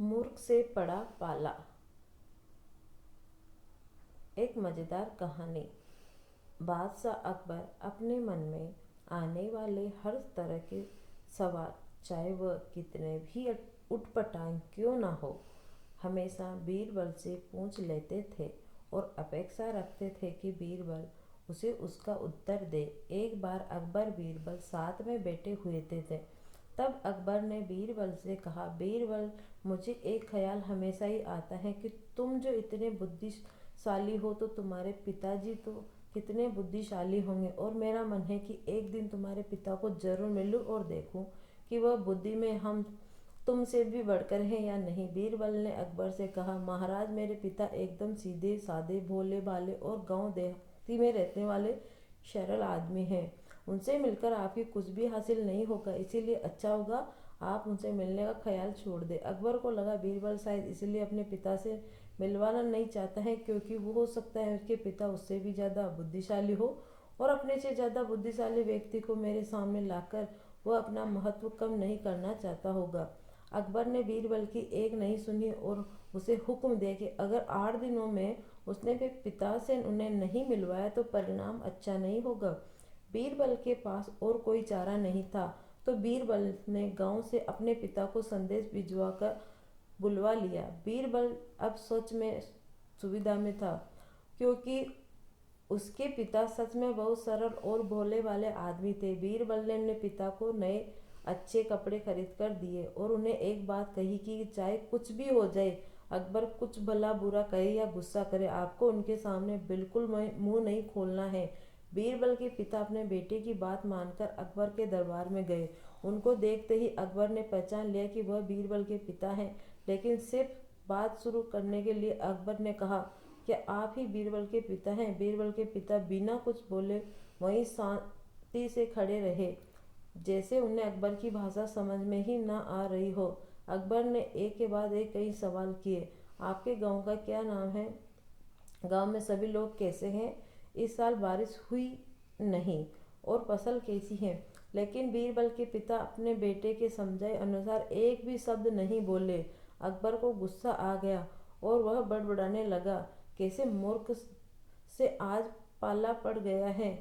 मूर्ख से पड़ा पाला। एक मज़ेदार कहानी। बादशाह अकबर अपने मन में आने वाले हर तरह के सवाल, चाहे वह कितने भी उटपटांग क्यों ना हो, हमेशा बीरबल से पूछ लेते थे और अपेक्षा रखते थे कि बीरबल उसे उसका उत्तर दे। एक बार अकबर बीरबल साथ में बैठे हुए थे। तब अकबर ने बीरबल से कहा, बीरबल, मुझे एक ख्याल हमेशा ही आता है कि तुम जो इतने बुद्धिशाली हो तो तुम्हारे पिताजी तो कितने बुद्धिशाली होंगे, और मेरा मन है कि एक दिन तुम्हारे पिता को जरूर मिलूं और देखूं कि वह बुद्धि में हम तुमसे भी बढ़कर हैं या नहीं। बीरबल ने अकबर से कहा, महाराज, मेरे पिता एकदम सीधे साधे भोले भाले और गांव देहाती में रहने वाले सरल आदमी हैं। उनसे मिलकर आपकी कुछ भी हासिल नहीं होगा, इसीलिए अच्छा होगा आप उनसे मिलने का ख्याल छोड़ दे। अकबर को लगा बीरबल शायद इसलिए अपने पिता से मिलवाना नहीं चाहता है क्योंकि वो हो सकता है उसके पिता उससे भी ज़्यादा बुद्धिशाली हो, और अपने से ज़्यादा बुद्धिशाली व्यक्ति को मेरे सामने लाकर वह अपना महत्व कम नहीं करना चाहता होगा। अकबर ने बीरबल की एक नहीं सुनी और उसे हुक्म दिया कि अगर 8 दिनों में उसने अपने पिता से उन्हें नहीं मिलवाया तो परिणाम अच्छा नहीं होगा। बीरबल के पास और कोई चारा नहीं था, तो बीरबल ने गांव से अपने पिता को संदेश भिजवाकर बुलवा लिया। बीरबल अब सच में सुविधा में था, क्योंकि उसके पिता सच में बहुत सरल और भोले वाले आदमी थे। बीरबल ने अपने पिता को नए अच्छे कपड़े खरीद कर दिए और उन्हें एक बात कही कि चाहे कुछ भी हो जाए, अकबर कुछ भला बुरा कहे या गुस्सा करे, आपको उनके सामने बिल्कुल मुंह नहीं खोलना है। बीरबल के पिता अपने बेटे की बात मानकर अकबर के दरबार में गए। उनको देखते ही अकबर ने पहचान लिया कि वह बीरबल के पिता हैं, लेकिन सिर्फ बात शुरू करने के लिए अकबर ने कहा, क्या आप ही बीरबल के पिता हैं? बीरबल के पिता बिना कुछ बोले वहीं शांति से खड़े रहे, जैसे उन्हें अकबर की भाषा समझ में ही ना आ रही हो। अकबर ने एक के बाद एक कई सवाल किए। आपके गांव का क्या नाम है? गांव में सभी लोग कैसे हैं? इस साल बारिश हुई नहीं और फसल कैसी है? लेकिन बीरबल के पिता अपने बेटे के समझाए अनुसार एक भी शब्द नहीं बोले। अकबर को गुस्सा आ गया और वह बड़बड़ाने लगा, कैसे मूर्ख से आज पाला पड़ गया है।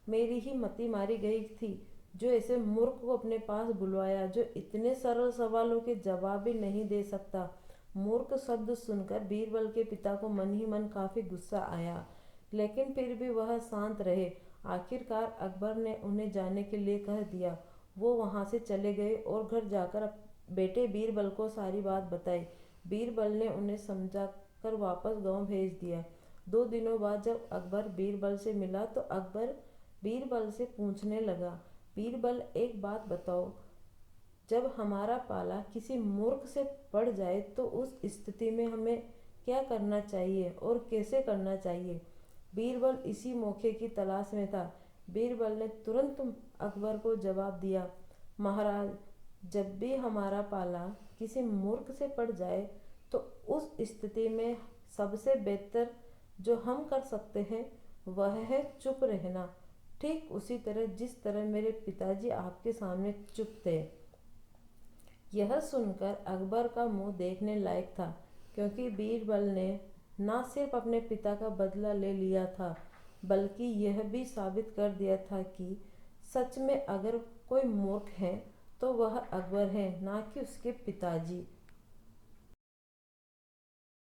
मेरी ही मति मारी गई थी जो ऐसे मूर्ख को अपने पास बुलवाया, जो इतने सरल सवालों के जवाब भी नहीं दे सकता। मूर्ख शब्द सुनकर बीरबल के पिता को मन ही मन काफी गुस्सा आया, लेकिन फिर भी वह शांत रहे। आखिरकार अकबर ने उन्हें जाने के लिए कह दिया। वो वहां से चले गए और घर जाकर बेटे बीरबल को सारी बात बताई। बीरबल ने उन्हें समझाकर वापस गांव भेज दिया। 2 दिनों बाद जब अकबर बीरबल से मिला तो अकबर बीरबल से पूछने लगा, बीरबल, एक बात बताओ, जब हमारा पाला किसी मूर्ख से पड़ जाए तो उस स्थिति में हमें क्या करना चाहिए और कैसे करना चाहिए? बीरबल इसी मौके की तलाश में था। बीरबल ने तुरंत अकबर को जवाब दिया, महाराज, जब भी हमारा पाला किसी मूर्ख से पड़ जाए तो उस स्थिति में सबसे बेहतर जो हम कर सकते हैं वह है चुप रहना, ठीक उसी तरह जिस तरह मेरे पिताजी आपके सामने चुप थे। यह सुनकर अकबर का मुंह देखने लायक था, क्योंकि बीरबल ने न सिर्फ अपने पिता का बदला ले लिया था, बल्कि यह भी साबित कर दिया था कि सच में अगर कोई मूर्ख है तो वह अकबर है, ना कि उसके पिताजी।